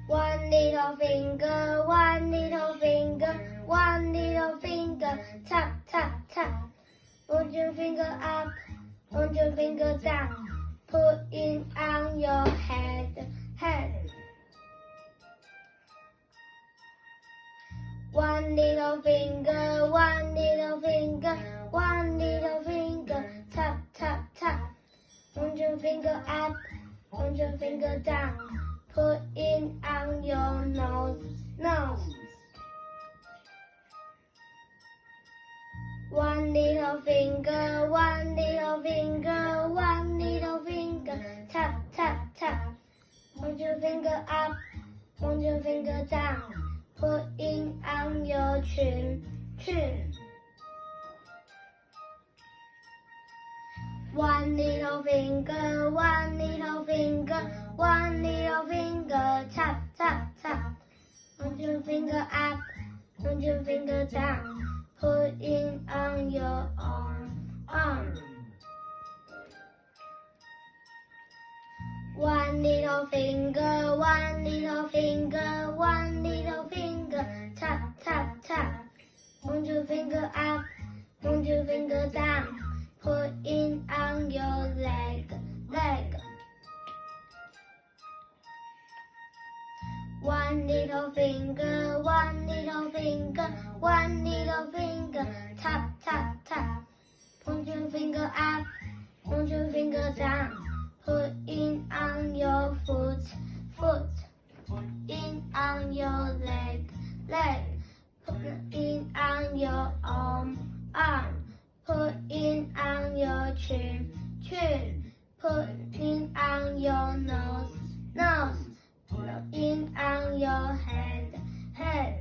One little finger, one little finger, one little finger, tap, tap, tap. Put your finger up, put your finger down, put it on your head, head. One little finger, one little finger, one little finger, tap, tap, tap. Put your finger up, put your finger down, put it on your nose, nose. One little finger, one little finger, one little finger, tap, tap, tap. Put your finger up, put your finger down, put it on your chin, chin. One little finger, one little finger, one little finger, tap, tap, tap. Put your finger up, put your finger down, put it on your arm, arm. One little finger, one little finger, one little finger, tap, tap, tap. Put your finger up, put your finger down, put it on your leg, leg. One little finger, one little finger, one little finger, tap, tap, tap. Put your finger up, put your finger down, put it on your foot, foot. Put it on your leg, leg. Put it on your arm, arm. Put it on your chin, chin. Put it on your nose, nose. Put it on your head, head.